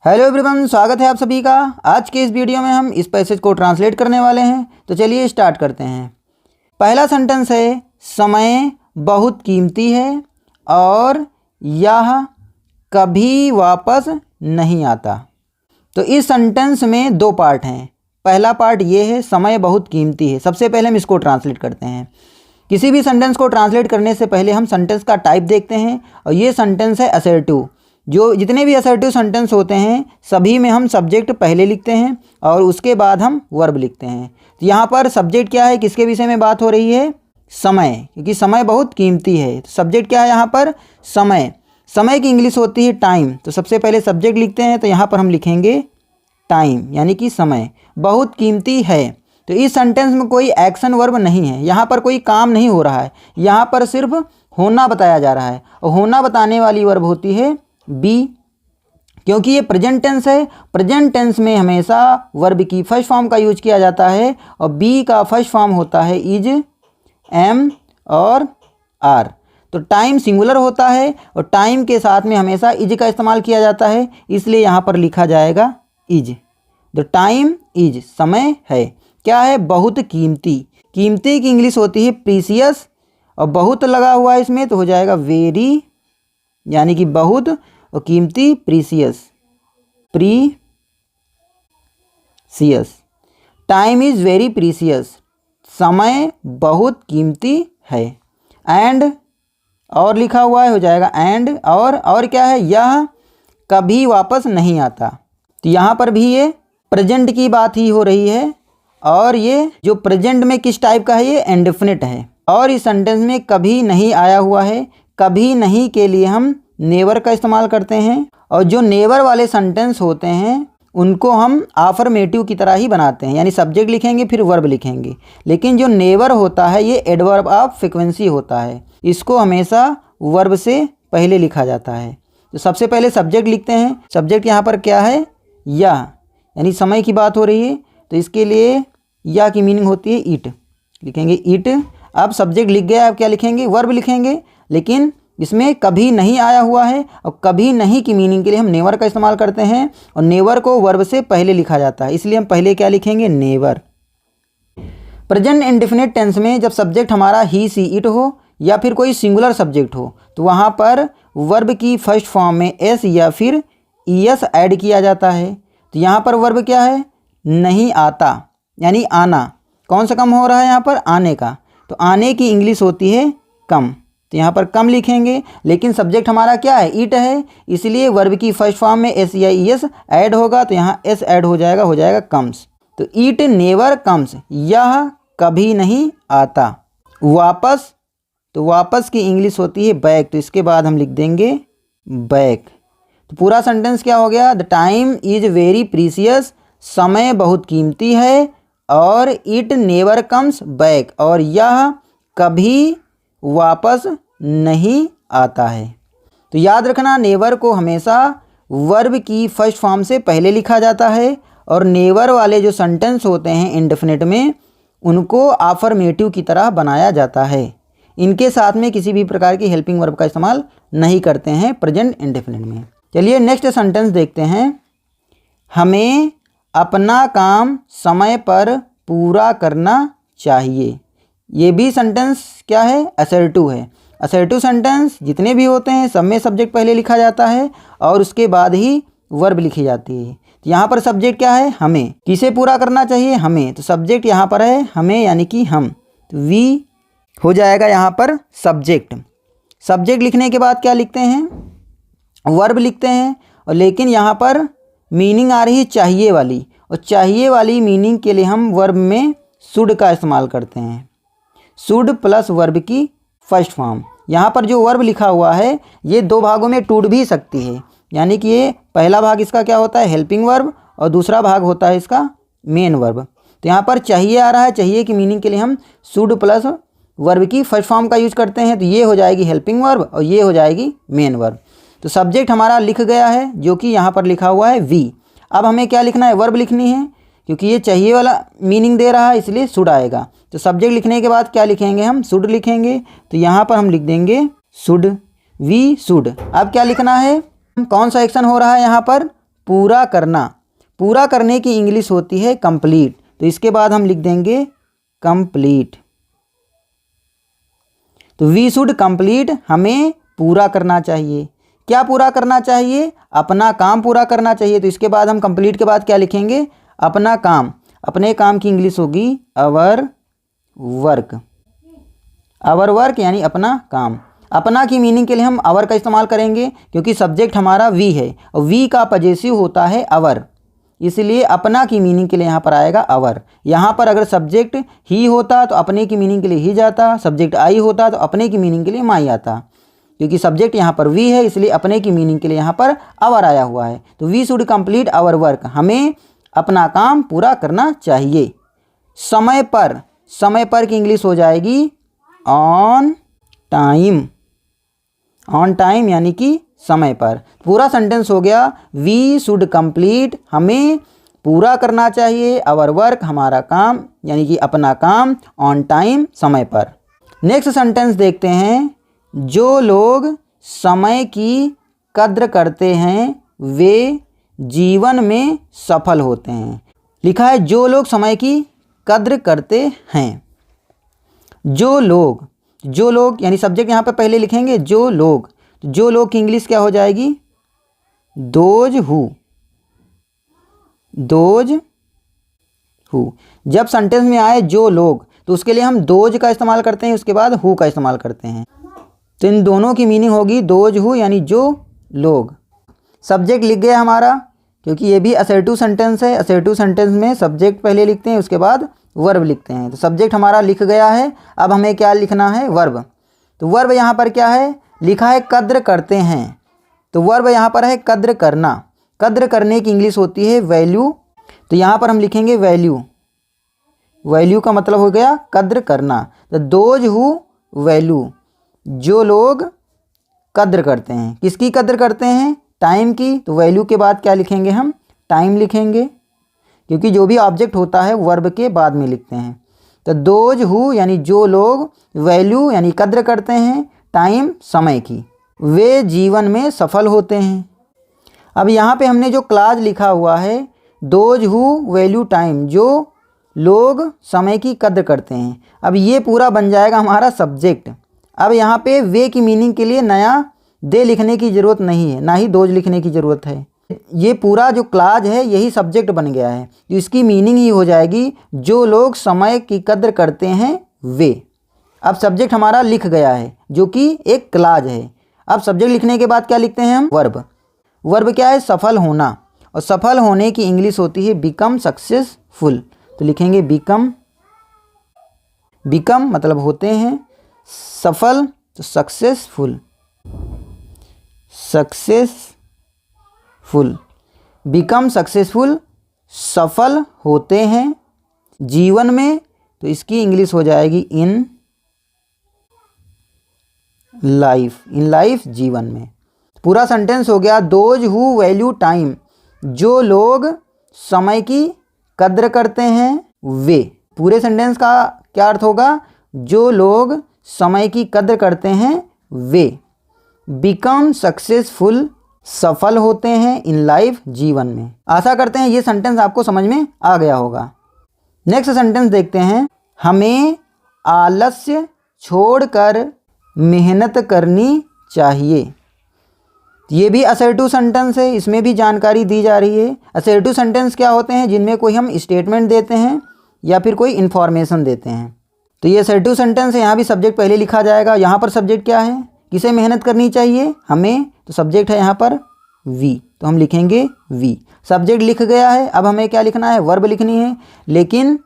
Hello everyone, स्वागत है आप सभी का। आज के इस वीडियो में हम इस पैसेज को ट्रांसलेट करने वाले हैं। तो चलिए स्टार्ट करते हैं। पहला सेंटेंस है, समय बहुत कीमती है और यह कभी वापस नहीं आता। तो इस सेंटेंस में दो पार्ट हैं। पहला पार्ट ये है, समय बहुत कीमती है। सबसे पहले हम इसको ट्रांसलेट करते हैं। किसी भी सेंटेंस को ट्रांसलेट करने से पहले हम सेंटेंस का टाइप देखते हैं और ये सेंटेंस है असर्टिव। जो जितने भी असर्टिव सेंटेंस होते हैं सभी में हम सब्जेक्ट पहले लिखते हैं और उसके बाद हम वर्ब लिखते हैं। तो यहाँ पर सब्जेक्ट क्या है, किसके विषय में बात हो रही है? समय, क्योंकि समय बहुत कीमती है। तो सब्जेक्ट क्या है यहाँ पर? समय। समय की इंग्लिश होती है टाइम। तो सबसे पहले सब्जेक्ट लिखते हैं, तो यहाँ पर हम लिखेंगे टाइम, यानी कि समय बहुत कीमती है। तो इस सेंटेंस में कोई एक्शन वर्ब नहीं है, यहाँ पर कोई काम नहीं हो रहा है, यहाँ पर सिर्फ होना बताया जा रहा है। और होना बताने वाली वर्ब होती है बी, क्योंकि ये प्रेजेंट टेंस है। प्रेजेंट टेंस में हमेशा वर्ब की फर्स्ट फॉर्म का यूज किया जाता है और बी का फर्स्ट फॉर्म होता है इज, एम और आर। तो टाइम सिंगुलर होता है और टाइम के साथ में हमेशा इज का इस्तेमाल किया जाता है, इसलिए यहाँ पर लिखा जाएगा इज। द टाइम इज, समय है। क्या है? बहुत कीमती। कीमती की इंग्लिश होती है प्रीसियस और बहुत लगा हुआ है इसमें तो हो जाएगा वेरी, यानी कि बहुत, और कीमती precious, precious. Time is very precious, समय बहुत कीमती है। एंड, और लिखा हुआ है, हो जाएगा एंड। और क्या है? यह कभी वापस नहीं आता। तो यहाँ पर भी ये प्रेजेंट की बात ही हो रही है और ये जो प्रेजेंट में किस टाइप का है, ये इंडेफिनिट है। और इस सेंटेंस में कभी नहीं आया हुआ है। कभी नहीं के लिए हम नेवर का इस्तेमाल करते हैं और जो नेवर वाले सेंटेंस होते हैं उनको हम आफर्मेटिव की तरह ही बनाते हैं, यानी सब्जेक्ट लिखेंगे फिर वर्ब लिखेंगे। लेकिन जो नेवर होता है ये एडवर्ब ऑफ फ्रीक्वेंसी होता है, इसको हमेशा वर्ब से पहले लिखा जाता है। तो सबसे पहले सब्जेक्ट लिखते हैं। सब्जेक्ट यहाँ पर क्या है? या, यानी समय की बात हो रही है, तो इसके लिए या की मीनिंग होती है ईट, लिखेंगे ईट। अब सब्जेक्ट लिख गया, अब क्या लिखेंगे? वर्ब लिखेंगे। लेकिन इसमें कभी नहीं आया हुआ है और कभी नहीं की मीनिंग के लिए हम नेवर का इस्तेमाल करते हैं और नेवर को वर्ब से पहले लिखा जाता है, इसलिए हम पहले क्या लिखेंगे? नेवर। प्रेजेंट इंडेफिनिट टेंस में जब सब्जेक्ट हमारा ही, सी, इट हो या फिर कोई सिंगुलर सब्जेक्ट हो तो वहाँ पर वर्ब की फर्स्ट फॉर्म में एस या फिर ईएस ऐड किया जाता है। तो यहाँ पर वर्ब क्या है? नहीं आता, यानी आना। कौन सा कम हो रहा है यहाँ पर? आने का। तो आने की इंग्लिश होती है कम, तो यहाँ पर कम लिखेंगे। लेकिन सब्जेक्ट हमारा क्या है? ईट है, इसलिए वर्ब की फर्स्ट फॉर्म में एस या ईएस ऐड होगा, तो यहाँ एस ऐड हो जाएगा कम्स। तो ईट नेवर कम्स, यह कभी नहीं आता। वापस, तो वापस की इंग्लिश होती है बैक, तो इसके बाद हम लिख देंगे बैक। तो पूरा सेंटेंस क्या हो गया? The time is very precious, समय बहुत कीमती है और इट नेवर कम्स बैक, और यह कभी वापस नहीं आता है। तो याद रखना, नेवर को हमेशा वर्ब की फर्स्ट फॉर्म से पहले लिखा जाता है और नेवर वाले जो सेंटेंस होते हैं इंडेफिनिट में उनको आफर्मेटिव की तरह बनाया जाता है। इनके साथ में किसी भी प्रकार की हेल्पिंग वर्ब का इस्तेमाल नहीं करते हैं प्रेजेंट इंडेफिनिट में। चलिए नेक्स्ट सेंटेंस देखते हैं। हमें अपना काम समय पर पूरा करना चाहिए। ये भी सेंटेंस क्या है? असर्टिव है। असर्टिव सेंटेंस जितने भी होते हैं सब में सब्जेक्ट पहले लिखा जाता है और उसके बाद ही वर्ब लिखी जाती है। तो यहाँ पर सब्जेक्ट क्या है? हमें। किसे पूरा करना चाहिए? हमें। तो सब्जेक्ट यहाँ पर है हमें, यानी कि हम। तो वी हो जाएगा यहाँ पर सब्जेक्ट। सब्जेक्ट लिखने के बाद क्या लिखते हैं? वर्ब लिखते हैं। और लेकिन यहाँ पर मीनिंग आ रही है चाहिए वाली, और चाहिए वाली मीनिंग के लिए हम वर्ब में शुड का इस्तेमाल करते हैं। शुड प्लस वर्ब की फर्स्ट फॉर्म। यहाँ पर जो वर्ब लिखा हुआ है ये दो भागों में टूट भी सकती है, यानी कि ये पहला भाग इसका क्या होता है? हेल्पिंग वर्ब, और दूसरा भाग होता है इसका मेन वर्ब। तो यहाँ पर चाहिए आ रहा है, चाहिए की मीनिंग के लिए हम शुड प्लस वर्ब की फर्स्ट फॉर्म का यूज करते हैं। तो ये हो जाएगी हेल्पिंग वर्ब और ये हो जाएगी मेन वर्ब। तो सब्जेक्ट हमारा लिख गया है जो कि यहाँ पर लिखा हुआ है वी। अब हमें क्या लिखना है? वर्ब लिखनी है, क्योंकि ये चाहिए वाला मीनिंग दे रहा है इसलिए शुड आएगा। तो सब्जेक्ट लिखने के बाद क्या लिखेंगे? हम शुड लिखेंगे। तो यहाँ पर हम लिख देंगे शुड, वी शुड। अब क्या लिखना है? कौन सा एक्शन हो रहा है यहाँ पर? पूरा करना, पूरा करने की इंग्लिश होती है कंप्लीट। तो इसके बाद हम लिख देंगे कंप्लीट। तो वी शुड कंप्लीट, हमें पूरा करना चाहिए। क्या पूरा करना चाहिए? अपना काम पूरा करना चाहिए। तो इसके बाद हम कंप्लीट के बाद क्या लिखेंगे? अपना काम। अपने काम की इंग्लिश होगी अवर वर्क। अवर वर्क यानी अपना काम। अपना की मीनिंग के लिए हम अवर का इस्तेमाल करेंगे क्योंकि सब्जेक्ट हमारा वी है और वी का पजेसिव होता है अवर, इसलिए अपना की मीनिंग के लिए यहाँ पर आएगा अवर। यहाँ पर अगर सब्जेक्ट ही होता तो अपने की मीनिंग के लिए ही जाता, सब्जेक्ट आई होता तो अपने की मीनिंग के लिए माई आता। क्योंकि सब्जेक्ट यहाँ पर वी है इसलिए अपने की मीनिंग के लिए यहाँ पर अवर आया हुआ है। तो we should complete our work, हमें अपना काम पूरा करना चाहिए। समय पर, समय पर की इंग्लिश हो जाएगी ऑन टाइम। ऑन टाइम यानी कि समय पर। पूरा सेंटेंस हो गया वी शुड कंप्लीट, हमें पूरा करना चाहिए आवर वर्क, हमारा काम यानी कि अपना काम ऑन टाइम, समय पर। नेक्स्ट सेंटेंस देखते हैं। जो लोग समय की कद्र करते हैं वे जीवन में सफल होते हैं। लिखा है जो लोग समय की कद्र करते हैं। जो लोग, जो लोग यानी सब्जेक्ट यहाँ पे पहले लिखेंगे जो लोग। तो जो लोग की इंग्लिश क्या हो जाएगी? Those who. Those who. जब सेंटेंस में आए जो लोग तो उसके लिए हम दोज का इस्तेमाल करते हैं, उसके बाद हु का इस्तेमाल करते हैं। तो इन दोनों की मीनिंग होगी दोज हु यानी जो लोग। सब्जेक्ट लिख गया हमारा, क्योंकि ये भी असर्टिव सेंटेंस है। असर्टिव सेंटेंस में सब्जेक्ट पहले लिखते हैं उसके बाद वर्ब लिखते हैं। तो सब्जेक्ट हमारा लिख गया है, अब हमें क्या लिखना है? वर्ब। तो वर्ब यहाँ पर क्या है? लिखा है कद्र करते हैं। तो वर्ब यहाँ पर है कद्र करना। कद्र करने की इंग्लिश होती है वैल्यू। तो यहाँ पर हम लिखेंगे वैल्यू। वैल्यू का मतलब हो गया कद्र करना। तो दोज हु वैल्यू, जो लोग कद्र करते हैं। किसकी कद्र करते हैं? टाइम की। तो वैल्यू के बाद क्या लिखेंगे हम? टाइम लिखेंगे, क्योंकि जो भी ऑब्जेक्ट होता है वर्ब के बाद में लिखते हैं। तो दोज हु यानी जो लोग, वैल्यू यानी कद्र करते हैं टाइम समय की, वे जीवन में सफल होते हैं। अब यहाँ पे हमने जो क्लाज लिखा हुआ है दोज हु वैल्यू टाइम, जो लोग समय की कद्र करते हैं, अब ये पूरा बन जाएगा हमारा सब्जेक्ट। अब यहाँ पे वे की मीनिंग के लिए नया दे लिखने की ज़रूरत नहीं है, ना ही दोज लिखने की ज़रूरत है। ये पूरा जो क्लाज है यही सब्जेक्ट बन गया है। तो इसकी मीनिंग ही हो जाएगी जो लोग समय की कद्र करते हैं वे। अब सब्जेक्ट हमारा लिख गया है जो कि एक क्लाज है। अब सब्जेक्ट लिखने के बाद क्या लिखते हैं हम? वर्ब। वर्ब क्या है? सफल होना। और सफल होने की इंग्लिश होती है बिकम सक्सेसफुल। तो लिखेंगे बिकम। बिकम मतलब होते हैं, सफल तो सक्सेसफुल। सक्सेसफुल, बिकम सक्सेसफुल, सफल होते हैं जीवन में। तो इसकी इंग्लिश हो जाएगी इन लाइफ। इन लाइफ जीवन में। पूरा सेंटेंस हो गया दोज हु वैल्यू टाइम, जो लोग समय की कद्र करते हैं वे। पूरे सेंटेंस का क्या अर्थ होगा? जो लोग समय की कद्र करते हैं वे बिकम सक्सेसफुल, सफल होते हैं इन लाइफ जीवन में। आशा करते हैं ये सेंटेंस आपको समझ में आ गया होगा। नेक्स्ट सेंटेंस देखते हैं। हमें आलस्य छोड़कर मेहनत करनी चाहिए। ये भी असर्टिव सेंटेंस है, इसमें भी जानकारी दी जा रही है। असर्टिव सेंटेंस क्या होते हैं? जिनमें कोई हम स्टेटमेंट देते हैं या फिर कोई इन्फॉर्मेशन देते हैं। तो ये असर्टिव सेंटेंस है। यहाँ भी सब्जेक्ट पहले लिखा जाएगा। यहाँ पर सब्जेक्ट क्या है? किसे मेहनत करनी चाहिए? हमें। तो सब्जेक्ट है यहाँ पर वी, तो हम लिखेंगे वी। सब्जेक्ट लिख गया है, अब हमें क्या लिखना है? वर्ब लिखनी है। लेकिन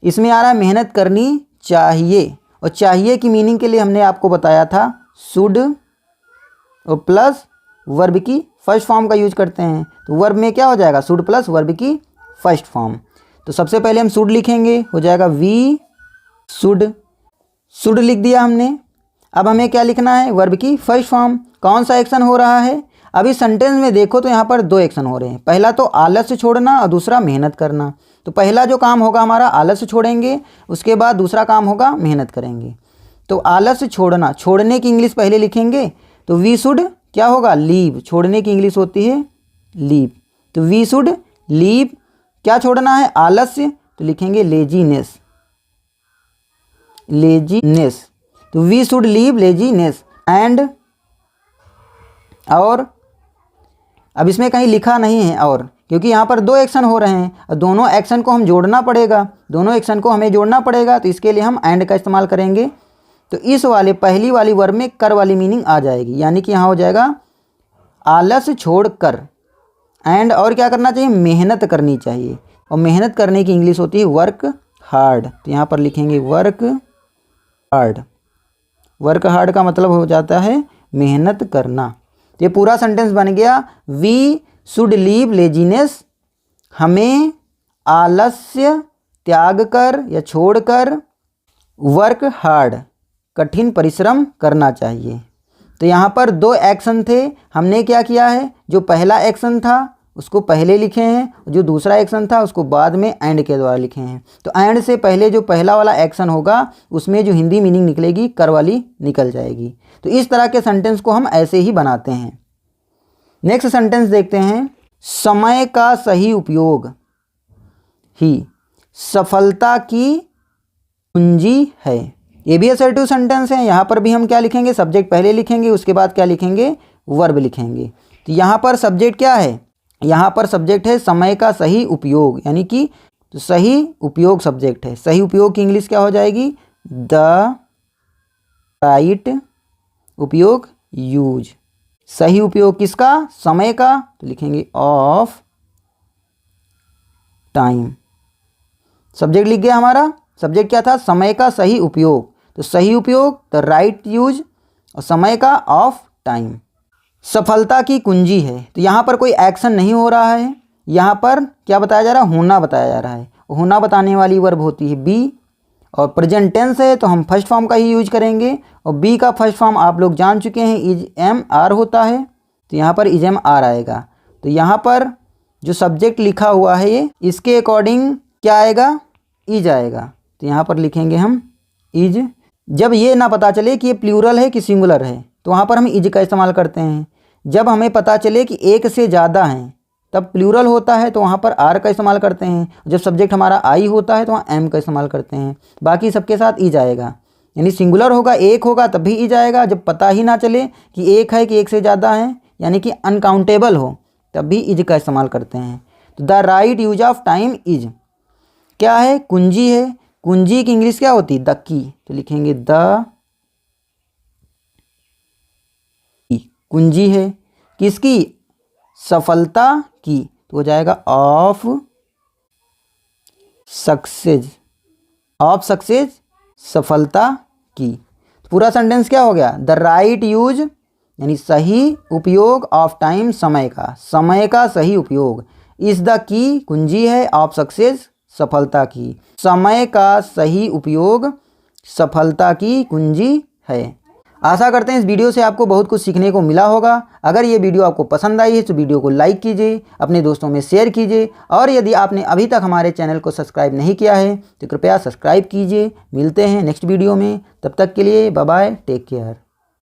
इसमें आ रहा है मेहनत करनी चाहिए, और चाहिए की मीनिंग के लिए हमने आपको बताया था शुड और प्लस वर्ब की फर्स्ट फॉर्म का यूज करते हैं। तो वर्ब में क्या हो जाएगा? शुड प्लस वर्ब की फर्स्ट फॉर्म। तो सबसे पहले हम शुड लिखेंगे, हो जाएगा वी शुड। शुड लिख दिया हमने। अब हमें क्या लिखना है? वर्ब की फर्स्ट फॉर्म। कौन सा एक्शन हो रहा है? अभी सेंटेंस में देखो तो यहाँ पर दो एक्शन हो रहे हैं। पहला तो आलस्य छोड़ना और दूसरा मेहनत करना। तो पहला जो काम होगा हमारा आलस्य छोड़ेंगे, उसके बाद दूसरा काम होगा मेहनत करेंगे। तो आलस्य छोड़ना, छोड़ने की इंग्लिश पहले लिखेंगे। तो वी शुड क्या होगा? लीव। छोड़ने की इंग्लिश होती है लीव। तो वी शुड लीव, क्या छोड़ना है, आलस्य, तो लिखेंगे लेजीनेस, लेजीनेस। तो we should leave laziness and, और अब इसमें कहीं लिखा नहीं है और, क्योंकि यहाँ पर दो एक्शन हो रहे हैं और दोनों एक्शन को हम जोड़ना पड़ेगा, दोनों एक्शन को हमें जोड़ना पड़ेगा, तो इसके लिए हम एंड का इस्तेमाल करेंगे। तो इस वाले पहली वाली वर्ब में कर वाली मीनिंग आ जाएगी, यानी कि यहाँ हो जाएगा आलस छोड़ कर, एंड और क्या करना चाहिए, मेहनत करनी चाहिए, और मेहनत करने की इंग्लिश होती है वर्क हार्ड। तो यहाँ पर लिखेंगे वर्क हार्ड। वर्क हार्ड का मतलब हो जाता है मेहनत करना। तो ये पूरा सेंटेंस बन गया, वी शुड लीव लेजीनेस, हमें आलस्य त्याग कर या छोड़कर वर्क हार्ड, कठिन परिश्रम करना चाहिए। तो यहाँ पर दो एक्शन थे, हमने क्या किया है, जो पहला एक्शन था उसको पहले लिखे हैं, जो दूसरा एक्शन था उसको बाद में एंड के द्वारा लिखे हैं। तो एंड से पहले जो पहला वाला एक्शन होगा उसमें जो हिंदी मीनिंग निकलेगी कर वाली निकल जाएगी। तो इस तरह के सेंटेंस को हम ऐसे ही बनाते हैं। नेक्स्ट सेंटेंस देखते हैं, समय का सही उपयोग ही सफलता की कुंजी है। ये भी असर्टिव सेंटेंस है। यहाँ पर भी हम क्या लिखेंगे, सब्जेक्ट पहले लिखेंगे, उसके बाद क्या लिखेंगे, वर्ब लिखेंगे। तो यहाँ पर सब्जेक्ट क्या है, यहाँ पर सब्जेक्ट है समय का सही उपयोग, यानी कि तो सही उपयोग सब्जेक्ट है। सही उपयोग की इंग्लिश क्या हो जाएगी, द राइट उपयोग, यूज। सही उपयोग किसका, समय का, तो लिखेंगे ऑफ टाइम। सब्जेक्ट लिख गया हमारा, सब्जेक्ट क्या था, समय का सही उपयोग, तो सही उपयोग द राइट यूज, और समय का ऑफ टाइम। सफलता की कुंजी है, तो यहाँ पर कोई एक्शन नहीं हो रहा है, यहाँ पर क्या बताया जा रहा है, होना बताया जा रहा है। होना बताने वाली वर्ब होती है बी, और प्रेजेंट टेंस है तो हम फर्स्ट फॉर्म का ही यूज करेंगे, और बी का फर्स्ट फॉर्म आप लोग जान चुके हैं, इज एम आर होता है, तो यहाँ पर इज एम आर आएगा। तो यहाँ पर जो सब्जेक्ट लिखा हुआ है ये, इसके अकॉर्डिंग क्या आएगा, इज आएगा। तो यहाँ पर लिखेंगे हम इज। जब ये ना पता चले कि ये प्लूरल है कि सिंगुलर है तो वहाँ पर हम इज का इस्तेमाल करते हैं। जब हमें पता चले कि एक से ज़्यादा हैं तब प्लूरल होता है तो वहाँ पर आर का इस्तेमाल करते हैं। जब सब्जेक्ट हमारा आई होता है तो वहाँ एम का इस्तेमाल करते हैं। बाकी सबके साथ इज आएगा, यानी सिंगुलर होगा, एक होगा तब भी इज आएगा। जब पता ही ना चले कि एक है कि एक से ज़्यादा है, यानी कि अनकाउंटेबल हो, तब भी इज का इस्तेमाल करते हैं। तो the right use of time is क्या है, कुंजी है। कुंजी की इंग्लिश क्या होती है, द की, तो लिखेंगे द की, कुंजी है किसकी, सफलता की, तो हो जाएगा ऑफ सक्सेस, ऑफ सक्सेस, सफलता की। तो पूरा सेंटेंस क्या हो गया, द राइट यूज यानी सही उपयोग ऑफ टाइम, समय का सही उपयोग, इज द की, कुंजी है, ऑफ सक्सेस, सफलता की। समय का सही उपयोग सफलता की कुंजी है। आशा करते हैं इस वीडियो से आपको बहुत कुछ सीखने को मिला होगा। अगर ये वीडियो आपको पसंद आई है तो वीडियो को लाइक कीजिए, अपने दोस्तों में शेयर कीजिए, और यदि आपने अभी तक हमारे चैनल को सब्सक्राइब नहीं किया है तो कृपया सब्सक्राइब कीजिए। मिलते हैं नेक्स्ट वीडियो में, तब तक के लिए बाय बाय, टेक केयर।